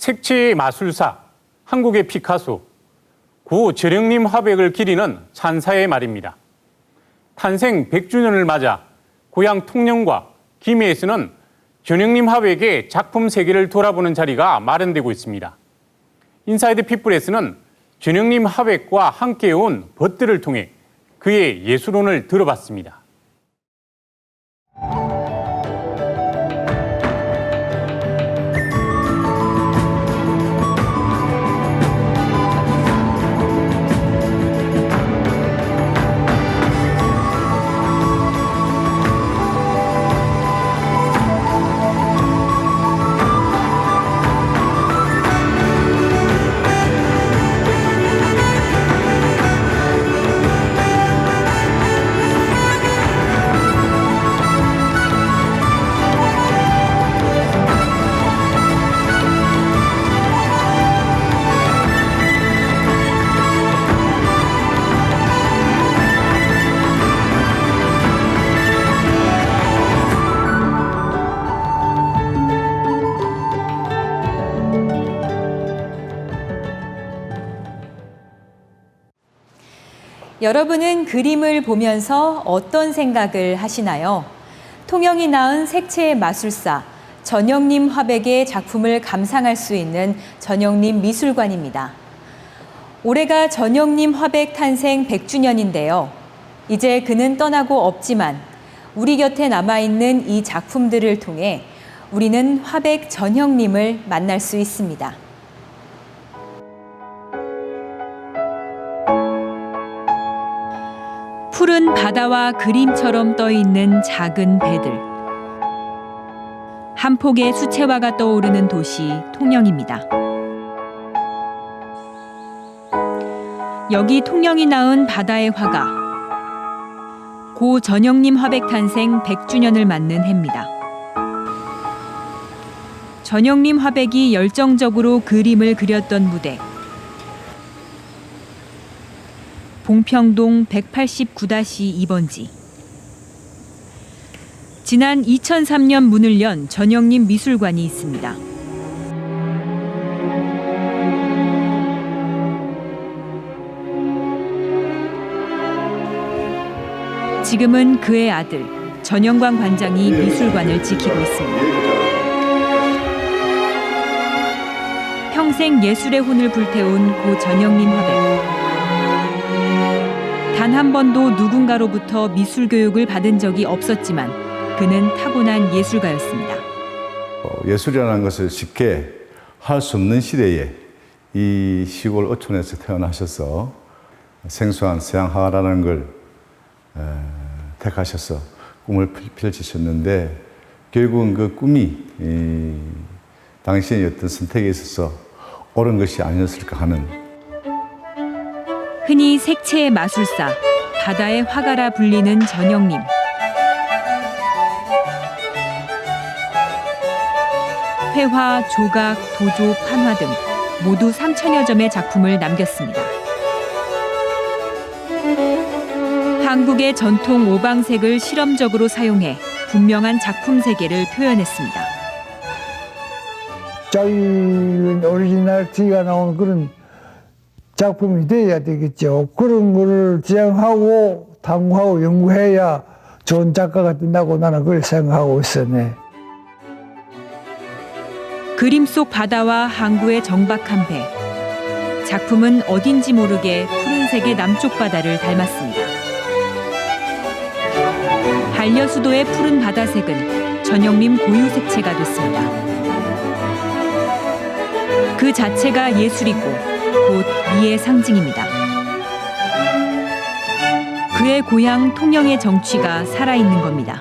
색채의 마술사, 한국의 피카소, 고 전영림 화백을 기리는 찬사의 말입니다. 탄생 100주년을 맞아 고향 통영과 김해에서는 전영림 화백의 작품 세계를 돌아보는 자리가 마련되고 있습니다. 인사이드 피플에서는 전영림 화백과 함께해온 벗들을 통해 그의 예술론을 들어봤습니다. 여러분은 그림을 보면서 어떤 생각을 하시나요? 통영이 낳은 색채의 마술사, 전영림 화백의 작품을 감상할 수 있는 전영림 미술관입니다. 올해가 전영림 화백 탄생 100주년인데요. 이제 그는 떠나고 없지만 우리 곁에 남아있는 이 작품들을 통해 우리는 화백 전영림을 만날 수 있습니다. 푸른 바다와 그림처럼 떠있는 작은 배들. 한 폭의 수채화가 떠오르는 도시 통영입니다. 여기 통영이 낳은 바다의 화가 고 전영림 화백 탄생 100주년을 맞는 해입니다. 전영림 화백이 열정적으로 그림을 그렸던 무대. 봉평동 189-2번지. 지난 2003년 문을 연 전영림 미술관이 있습니다. 지금은 그의 아들 전영광 관장이 미술관을 지키고 있습니다. 평생 예술의 혼을 불태운 고 전영림 화백. 단 한 번도 누군가로부터 미술 교육을 받은 적이 없었지만 그는 타고난 예술가였습니다. 예술이라는 것을 쉽게 할 수 없는 시대에 이 시골 어촌에서 태어나셔서 생소한 서양화라는 걸 택하셔서 꿈을 펼치셨는데 결국은 그 꿈이 당신의 어떤 선택에 있어서 옳은 것이 아니었을까 하는. 흔히 색채의 마술사, 바다의 화가라 불리는 전영림. 회화, 조각, 도조, 판화 등 모두 3,000여 점의 작품을 남겼습니다. 한국의 전통 오방색을 실험적으로 사용해 분명한 작품 세계를 표현했습니다. 자기 오리지널티가 나오는 그런 작품이 돼야 되겠죠. 그런 거를 지향하고 탐구하고 연구해야 좋은 작가가 된다고 나는 그걸 생각하고 있었네. 그림 속 바다와 항구의 정박한 배. 작품은 어딘지 모르게 푸른색의 남쪽 바다를 닮았습니다. 반려수도의 푸른 바다색은 전영림 고유 색채가 됐습니다. 그 자체가 예술이고 곧 미의 상징입니다. 그의 고향 통영의 정취가 살아있는 겁니다.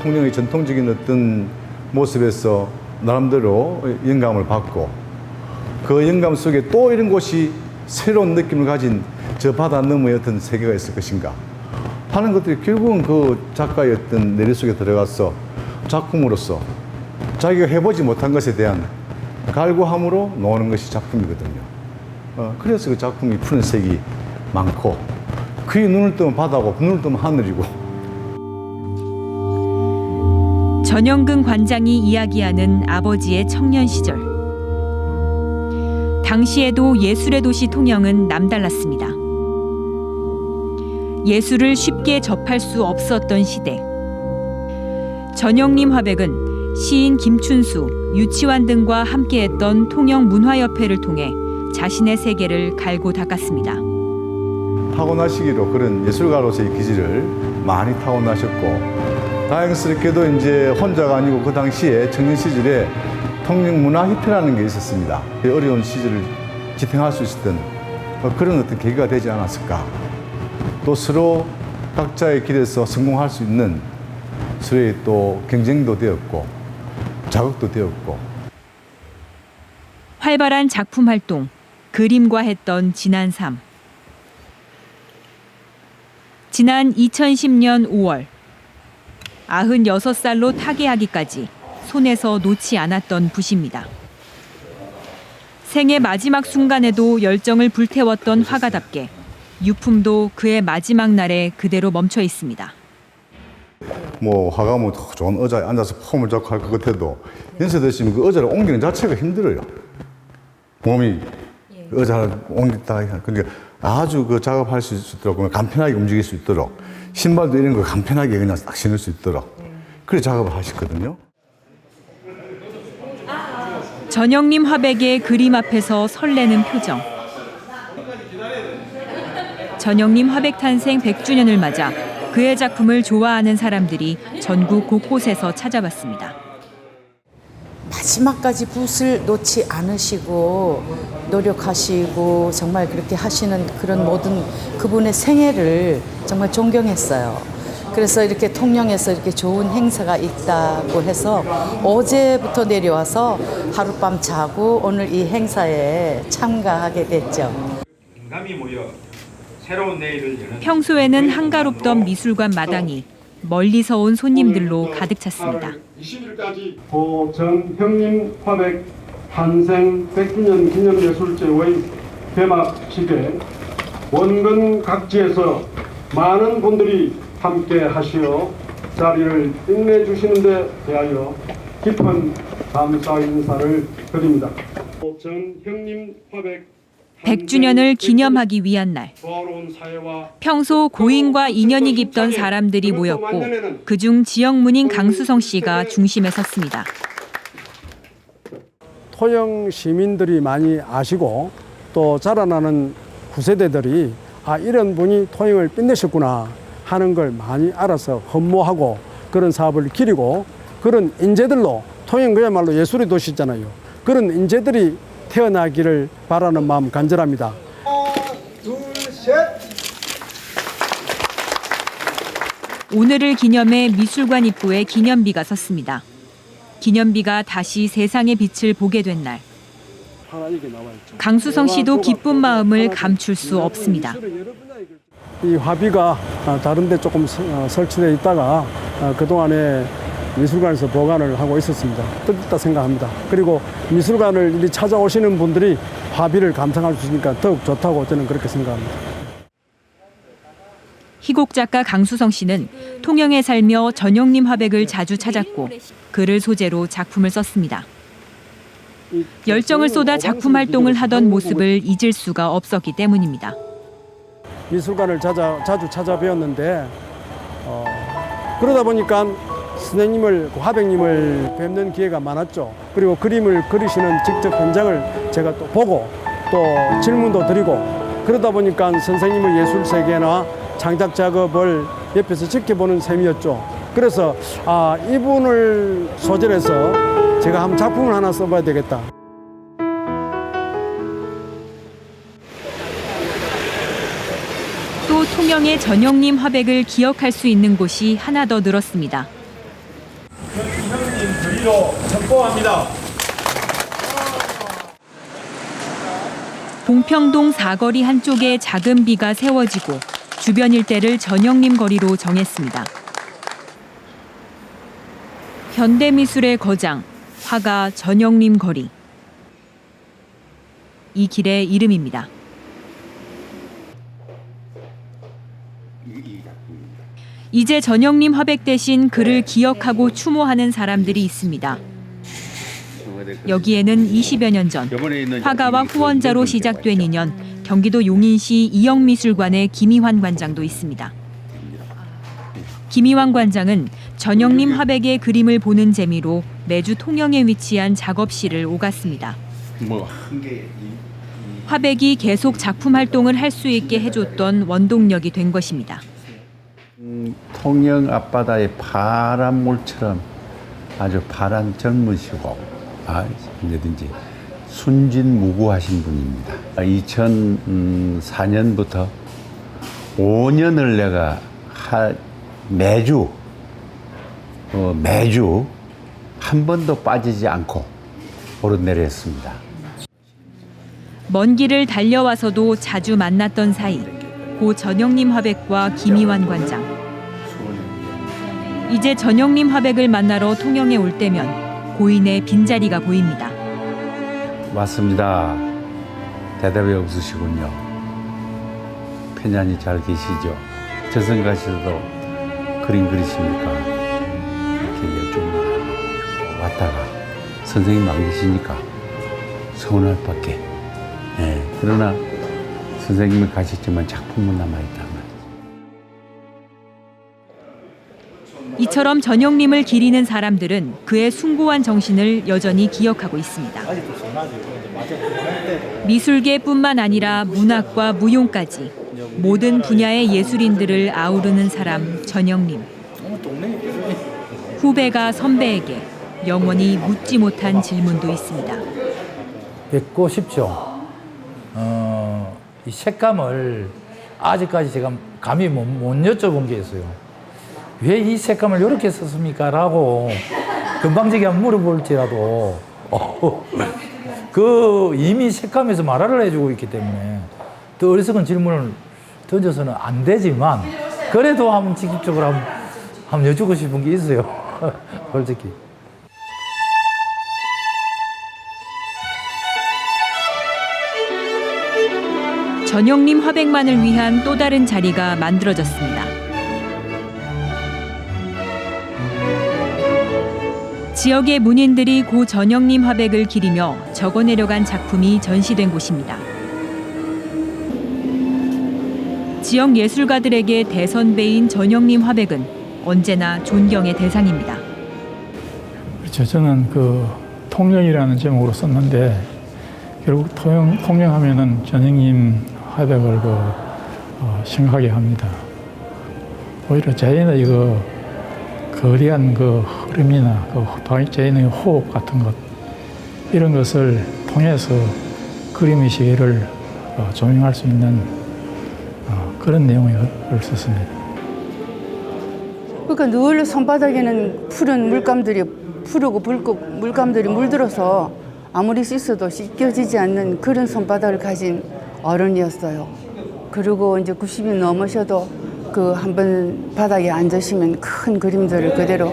통영의 전통적인 어떤 모습에서 나름대로 영감을 받고 그 영감 속에 또 이런 곳이 새로운 느낌을 가진 저 바다 너머의 어떤 세계가 있을 것인가 하는 것들이 결국은 그 작가의 어떤 내리 속에 들어가서 작품으로서 자기가 해보지 못한 것에 대한 갈구함으로 나오는 것이 작품이거든요. 그래서 그 작품이 푸른색이 많고 그의 눈을 뜨면 바다고 눈을 뜨면 하늘이고 전영근 관장이 이야기하는 아버지의 청년 시절. 당시에도 예술의 도시 통영은 남달랐습니다. 예술을 쉽게 접할 수 없었던 시대. 전영림 화백은 시인 김춘수, 유치환 등과 함께했던 통영문화협회를 통해 자신의 세계를 갈고 닦았습니다. 타고나시기로 그런 예술가로서의 기질을 많이 타고나셨고, 다행스럽게도 이제 혼자가 아니고 그 당시에 청년 시절에 통영문화협회라는 게 있었습니다. 어려운 시절을 지탱할 수 있었던 그런 어떤 계기가 되지 않았을까. 또 서로 각자의 길에서 성공할 수 있는 서로의 또 경쟁도 되었고 자극도 되었고. 활발한 작품 활동, 그림과 했던 지난 삶. 지난 2010년 5월 96살로 타계하기까지 손에서 놓지 않았던 붓입니다. 생의 마지막 순간에도 열정을 불태웠던 화가답게 유품도 그의 마지막 날에 그대로 멈춰 있습니다. 뭐 화가 뭐 좋은 의자에 앉아서 폼을 잡고 할 것 같아도 연세드시면 그 의자를 옮기는 자체가 힘들어요. 몸이 의자를 옮겼다가 그러니까 아주 그 작업할 수 있도록 간편하게 움직일 수 있도록 신발도 이런 거 간편하게 그냥 딱 신을 수 있도록 그래 작업을 하시거든요. 전영림 화백의 그림 앞에서 설레는 표정. 전영림 화백 탄생 100주년을 맞아 그의 작품을 좋아하는 사람들이 전국 곳곳에서 찾아봤습니다. 마지막까지 붓을 놓지 않으시고 노력하시고 정말 그렇게 하시는 그런 모든 그분의 생애를 정말 존경했어요. 그래서 이렇게 통영에서 이렇게 좋은 행사가 있다고 해서 어제부터 내려와서 하룻밤 자고 오늘 이 행사에 참가하게 됐죠. 인감이 모여 새로운 내일을 여는 평소에는 한가롭던 미술관 마당이 멀리서 온 손님들로 가득 찼습니다. 20일까지 고 전형림 화백 탄생 100주년 기념예술제의 개막식에 원근 각지에서 많은 분들이 함께 하시어 자리를 빛내주시는 데 대하여 깊은 감사 인사를 드립니다. 고 전형림 화백 100주년을 기념하기 위한 날. 평소 고인과 인연이 깊던 사람들이 모였고 그중 지역문인 강수성 씨가 중심에 섰습니다. 토영 시민들이 많이 아시고 또 자라나는 후세대들이 이런 분이 토영을 빛내셨구나 하는 걸 많이 알아서 흠모하고 그런 사업을 기리고 그런 인재들로 토영 그야말로 예술의 도시잖아요. 그런 인재들이 태어나기를 바라는 마음 간절합니다. 하나, 둘, 셋. 오늘을 기념해 미술관 입구에 기념비가 섰습니다. 기념비가 다시 세상의 빛을 보게 된 날. 강수성 씨도 기쁜 마음을 감출 수 없습니다. 이 화비가 다른 데 조금 설치되어 있다가 그동안에 미술관에서 보관을 하고 있었습니다. 뜻있다 생각합니다. 그리고 미술관을 이리 찾아오시는 분들이 화비를 감상할 수 있으니까 더욱 좋다고 저는 그렇게 생각합니다. 희곡 작가 강수성 씨는 통영에 살며 전영림 화백을 자주 찾았고 그를 소재로 작품을 썼습니다. 열정을 쏟아 작품 활동을 하던 모습을 잊을 수가 없었기 때문입니다. 미술관을 자주 찾아뵈었는데 그러다 보니까 선생님을, 화백님을 뵙는 기회가 많았죠. 그리고 그림을 그리시는 직접 현장을 제가 또 보고 또 질문도 드리고 그러다 보니까 선생님의 예술 세계나 창작 작업을 옆에서 지켜보는 셈이었죠. 그래서 이분을 소재로 해서 제가 한번 작품을 하나 써봐야 되겠다. 또 통영의 전영림 화백을 기억할 수 있는 곳이 하나 더 늘었습니다. 형님 드리로 전봉합니다. 봉평동 사거리 한쪽에 작은 비가 세워지고 주변 일대를 전영림 거리로 정했습니다. 현대미술의 거장, 화가 전영림 거리. 이 길의 이름입니다. 이제 전영림 화백 대신 그를 기억하고 추모하는 사람들이 있습니다. 여기에는 20여 년 전 화가와 후원자로 시작된 인연 경기도 용인시 이영미술관의 김희환 관장도 있습니다. 김희환 관장은 전영림 화백의 그림을 보는 재미로 매주 통영에 위치한 작업실을 오갔습니다. 화백이 계속 작품 활동을 할 수 있게 해줬던 원동력이 된 것입니다. 통영 앞바다의 파란 물처럼 아주 파란 젊으시고 언제든지 순진무구하신 분입니다. 2004년부터 5년을 내가 매주 한 번도 빠지지 않고 오르내렸습니다. 먼 길을 달려와서도 자주 만났던 사이, 고 전영림 화백과 김희환 관장. 이제 전영림 화백을 만나러 통영에 올 때면 고인의 빈자리가 보입니다. 맞습니다. 대답이 없으시군요. 편안히 잘 계시죠? 저승 가셔도 그림 그리십니까? 이렇게 여쭤보면 왔다가 선생님 안 계시니까 서운할 밖에. 그러나 선생님이 가셨지만 작품은 남아있다. 이처럼 전영림을 기리는 사람들은 그의 숭고한 정신을 여전히 기억하고 있습니다. 미술계뿐만 아니라 문학과 무용까지 모든 분야의 예술인들을 아우르는 사람 전영림. 후배가 선배에게 영원히 묻지 못한 질문도 있습니다. 뵙고 싶죠. 이 색감을 아직까지 제가 감히 못 여쭤본 게 있어요. 왜 이 색감을 이렇게 썼습니까? 라고 금방지게 한번 물어볼지라도 그 이미 색감에서 말을 해주고 있기 때문에 더 어리석은 질문을 던져서는 안 되지만 그래도 한번 직접적으로 한번 여쭈고 싶은 게 있어요. 솔직히. 전영림 화백만을 위한 또 다른 자리가 만들어졌습니다. 지역의 문인들이 고 전영림 화백을 기리며 적어내려간 작품이 전시된 곳입니다. 지역 예술가들에게 대선배인 전영림 화백은 언제나 존경의 대상입니다. 그렇죠. 저는 그 통영이라는 제목으로 썼는데 결국 통영하면은 전영림 화백을 생각하게 합니다. 오히려 자연의 이거 거대한 그 흐름이나 자연의 호흡 같은 것 이런 것을 통해서 그림의 세계를 조명할 수 있는 그런 내용의 글을 썼습니다. 그러니까 늘 손바닥에는 푸른 물감들이 푸르고 붉고 물감들이 물들어서 아무리 씻어도 씻겨지지 않는 그런 손바닥을 가진 어른이었어요. 그리고 이제 90이 넘으셔도 그 한번 바닥에 앉으시면 큰 그림들을 그대로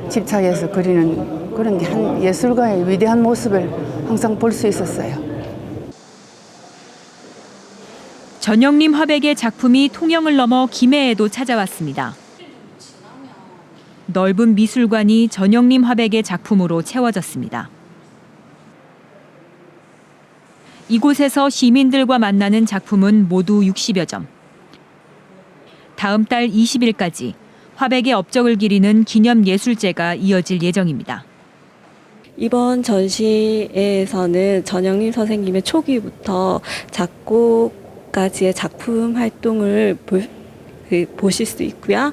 집착해서 그리는 그런 게 한 예술가의 위대한 모습을 항상 볼 수 있었어요. 전영림 화백의 작품이 통영을 넘어 김해에도 찾아왔습니다. 넓은 미술관이 전영림 화백의 작품으로 채워졌습니다. 이곳에서 시민들과 만나는 작품은 모두 60여 점. 다음 달 20일까지 화백의 업적을 기리는 기념 예술제가 이어질 예정입니다. 이번 전시회에서는 전영림 선생님의 초기부터 작곡까지의 작품 활동을 보실 수 있고요.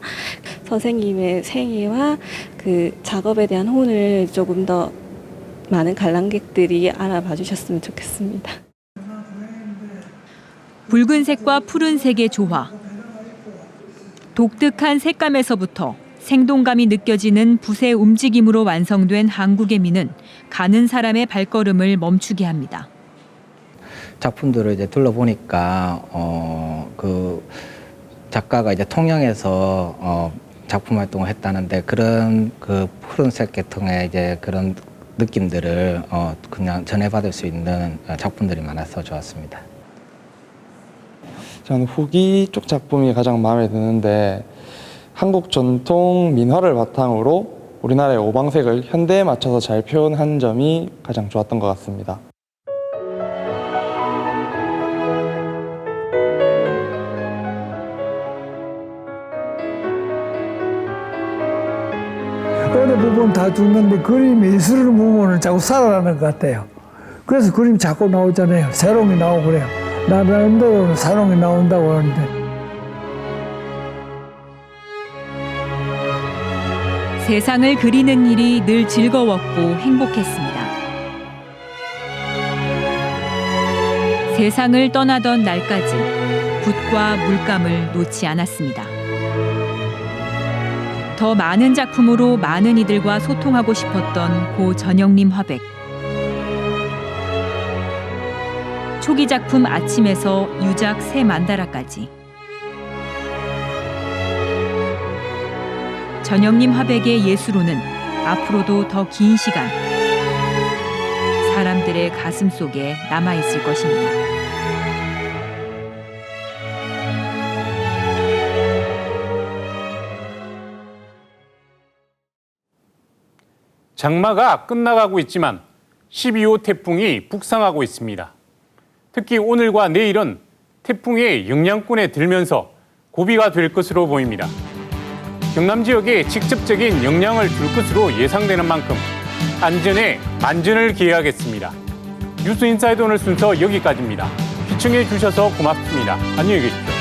선생님의 생애와 그 작업에 대한 혼을 조금 더 많은 관람객들이 알아봐 주셨으면 좋겠습니다. 붉은색과 푸른색의 조화. 독특한 색감에서부터 생동감이 느껴지는 붓의 움직임으로 완성된 한국의 미는 가는 사람의 발걸음을 멈추게 합니다. 작품들을 이제 둘러보니까 그 작가가 이제 통영에서 작품 활동을 했다는데 그런 그 푸른색 계통의 이제 그런 느낌들을 그냥 전해받을 수 있는 작품들이 많아서 좋았습니다. 저는 후기 쪽 작품이 가장 마음에 드는데 한국 전통 민화를 바탕으로 우리나라의 오방색을 현대에 맞춰서 잘 표현한 점이 가장 좋았던 것 같습니다. 어느 부분 다 죽는데 그림 예술 부분은 자꾸 살아나는 것 같아요. 그래서 그림이 자꾸 나오잖아요. 새로운 게 나오고 그래요. 나름대로는 새로운 게 나온다고 하는데. 세상을 그리는 일이 늘 즐거웠고 행복했습니다. 세상을 떠나던 날까지 붓과 물감을 놓지 않았습니다. 더 많은 작품으로 많은 이들과 소통하고 싶었던 고 전영림 화백. 초기 작품 아침에서 유작 새 만다라까지. 전영림 화백의 예술로는 앞으로도 더 긴 시간 사람들의 가슴 속에 남아있을 것입니다. 장마가 끝나가고 있지만 12호 태풍이 북상하고 있습니다. 특히 오늘과 내일은 태풍의 영향권에 들면서 고비가 될 것으로 보입니다. 경남 지역에 직접적인 영향을 줄 것으로 예상되는 만큼 안전에 만전을 기해야겠습니다. 뉴스 인사이드 오늘 순서 여기까지입니다. 시청해 주셔서 고맙습니다. 안녕히 계십시오.